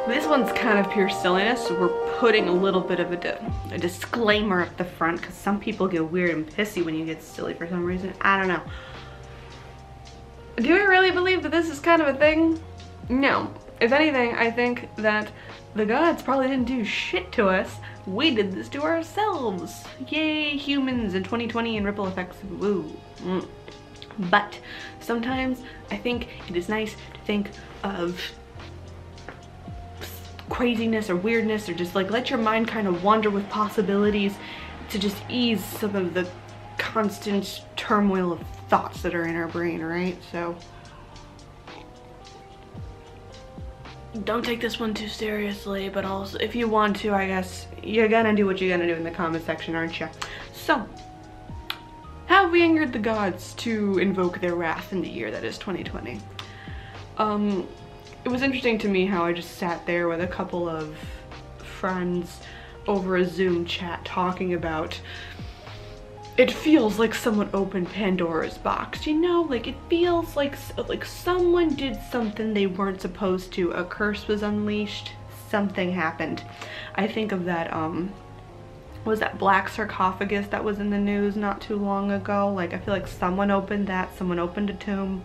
This one's kind of pure silliness, so we're putting a little bit of a disclaimer at the front because some people get weird and pissy when you get silly for some reason. I don't know. Do we really believe that this is kind of a thing? No. If anything, I think that the gods probably didn't do shit to us. We did this to ourselves. Yay, humans in 2020 and ripple effects. Woo. But sometimes I think it is nice to think of craziness or weirdness, or just like let your mind kind of wander with possibilities to just ease some of the constant turmoil of thoughts that are in our brain, right? So don't take this one too seriously, but also if you want to, I guess you're gonna do what you're gonna do in the comment section, aren't you? So, have we angered the gods to invoke their wrath in the year that is 2020? It was interesting to me how I just sat there with a couple of friends over a Zoom chat talking about, it feels like someone opened Pandora's box, you know? Like, it feels like someone did something they weren't supposed to. A curse was unleashed, something happened. I think of that, was that black sarcophagus that was in the news not too long ago? Like, I feel like someone opened that, someone opened a tomb,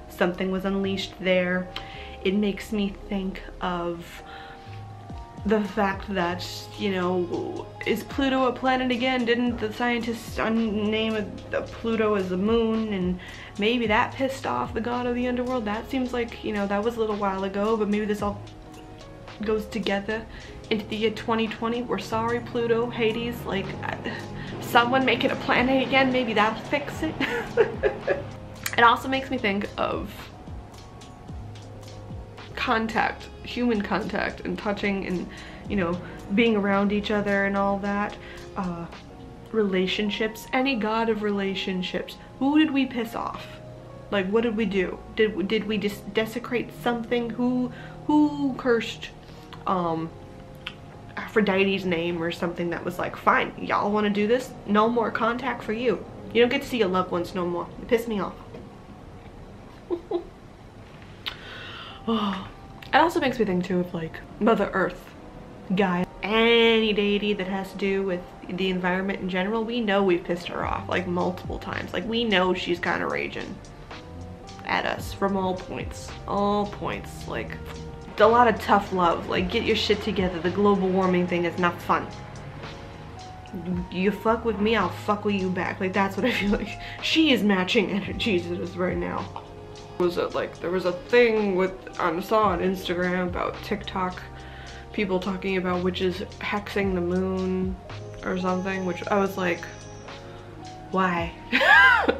something was unleashed there. It makes me think of the fact that, you know, is Pluto a planet again? Didn't the scientists name Pluto as the moon, and maybe that pissed off the god of the underworld? That seems like, you know, that was a little while ago, but maybe this all goes together into the year 2020. We're sorry, Pluto, Hades, like, someone make it a planet again, maybe that'll fix it. It also makes me think of contact, human contact, and touching, and, you know, being around each other and all that. Relationships, any god of relationships. Who did we piss off? Like, what did we do? Did we just desecrate something? Who cursed Aphrodite's name or something that was like, fine, y'all want to do this? No more contact for you. You don't get to see your loved ones no more. You piss me off. Oh. It also makes me think too of like Mother Earth, Gaia, any deity that has to do with the environment in general. We know we've pissed her off like multiple times. Like, we know she's kind of raging at us from all points, like a lot of tough love. Like, get your shit together. The global warming thing is not fun. You fuck with me, I'll fuck with you back. Like, that's what I feel like she is matching energies with us right now. Was it like, there was a thing with, I saw on Instagram about TikTok, people talking about witches hexing the moon or something, which I was like, why?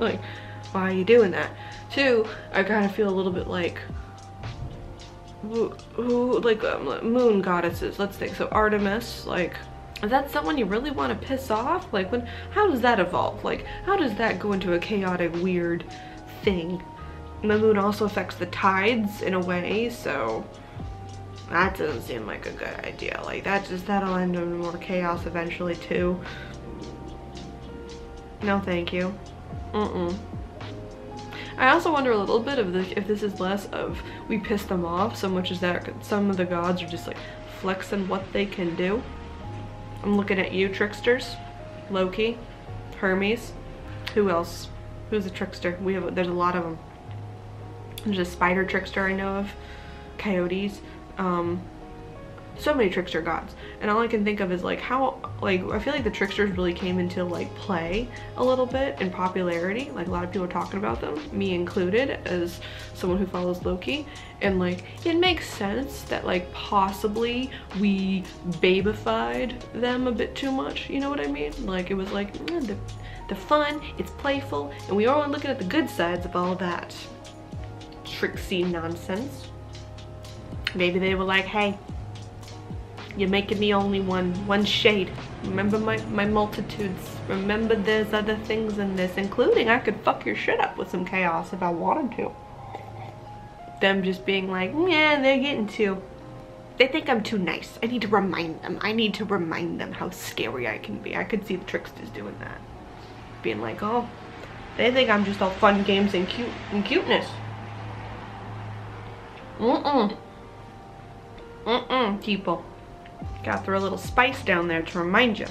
Like, why are you doing that? Two, I kind of feel a little bit like, who like moon goddesses, let's think. So Artemis, like, is that someone you really want to piss off? Like, when, how does that evolve? Like, how does that go into a chaotic, weird thing? The moon also affects the tides in a way, so that doesn't seem like a good idea. Like, that'll end in more chaos eventually too. No thank you. I also wonder a little bit of if this is less of we piss them off so much as that some of the gods are just like flexing what they can do. I'm looking at you, tricksters. Loki, Hermes, who else? Who's a trickster? there's a lot of them. There's a spider trickster I know of, coyotes, so many trickster gods, and all I can think of is like how, like, I feel like the tricksters really came into like play a little bit in popularity. Like, a lot of people are talking about them, me included, as someone who follows Loki, and like it makes sense that like possibly we babified them a bit too much, you know what I mean? Like, it was like the fun, it's playful, and we are only looking at the good sides of all that tricksy nonsense. Maybe they were like, hey, you're making me only one shade. Remember my multitudes. Remember there's other things in this, including I could fuck your shit up with some chaos if I wanted to. Them just being like, yeah, they're getting too. They think I'm too nice. I need to remind them. I need to remind them how scary I can be. I could see the tricksters doing that. Being like, oh, they think I'm just all fun games and cuteness. people. Gotta throw a little spice down there to remind you.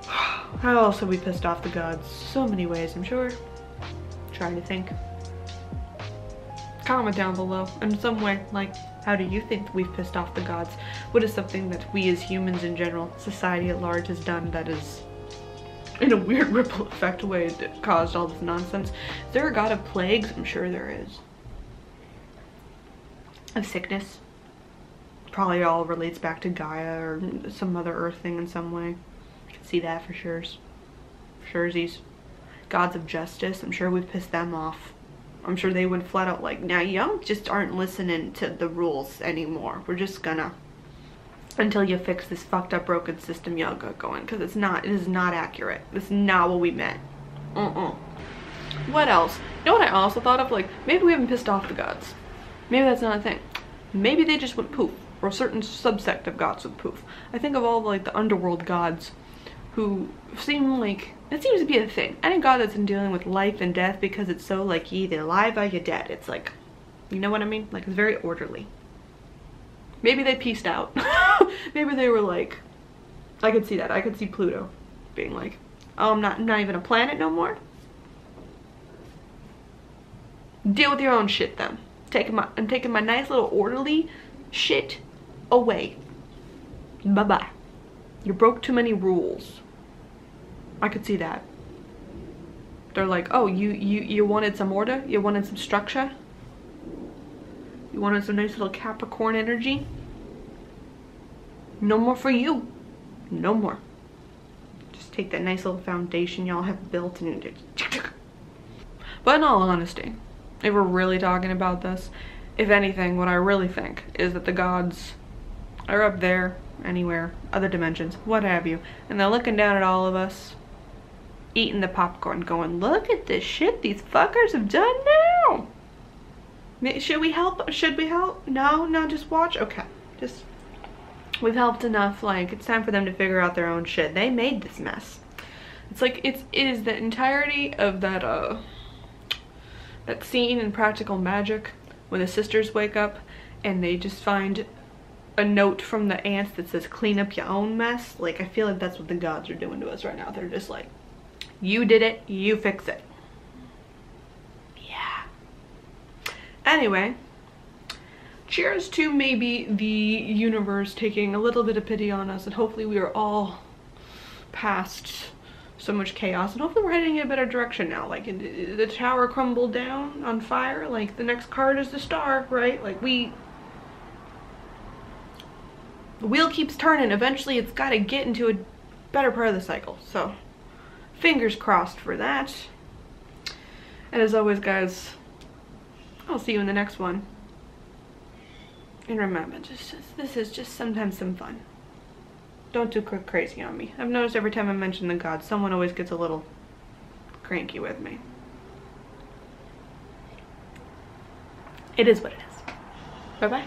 How else have we pissed off the gods? So many ways, I'm sure. Trying to think. Comment down below in some way, like, how do you think we've pissed off the gods? What is something that we as humans in general, society at large, has done that is, in a weird ripple effect way, that caused all this nonsense? Is there a god of plagues? I'm sure there is. Of sickness? Probably all relates back to Gaia or some other earth thing in some way. I can see that for sure. Surezies. Gods of justice, I'm sure we've pissed them off. I'm sure they went flat out like, now y'all just aren't listening to the rules anymore. We're just gonna, until you fix this fucked up broken system y'all got going, because it is not accurate. This is not what we meant. What else? You know what I also thought of? Like, maybe we haven't pissed off the gods. Maybe that's not a thing. Maybe they just went poof, or a certain subsect of gods went poof. I think of all like the underworld gods who seem like, it seems to be a thing. Any god that's in dealing with life and death, because it's so like, you either alive or you're dead. It's like, you know what I mean? Like, it's very orderly. Maybe they pieced out. Maybe they were like, I could see that. I could see Pluto being like, oh, I'm not even a planet no more. Deal with your own shit then. I'm taking my nice little orderly shit away. Bye-bye. You broke too many rules. I could see that. They're like, oh, you wanted some order? You wanted some structure? You wanted some nice little Capricorn energy? No more for you. No more. Just take that nice little foundation y'all have built and But in all honesty, if we're really talking about this, if anything, what I really think is that the gods are up there, anywhere, other dimensions, what have you, and they're looking down at all of us, eating the popcorn, going, look at this shit these fuckers have done now. Should we help? Should we help? No, just watch. Okay, just, we've helped enough. Like, it's time for them to figure out their own shit. They made this mess. It's like, it is the entirety of that that scene in Practical Magic when the sisters wake up and they just find a note from the ants that says, clean up your own mess. Like, I feel like that's what the gods are doing to us right now. They're just like, you did it, you fix it. Yeah. Anyway, cheers to maybe the universe taking a little bit of pity on us, and hopefully we are all past so much chaos, and hopefully we're heading in a better direction now. Like, the tower crumbled down on fire, like the next card is the star, right? Like, the wheel keeps turning. Eventually it's got to get into a better part of the cycle, so fingers crossed for that. And as always, guys, I'll see you in the next one. And remember, this is just sometimes some fun. Don't do crazy on me. I've noticed every time I mention the gods, someone always gets a little cranky with me. It is what it is. Bye-bye.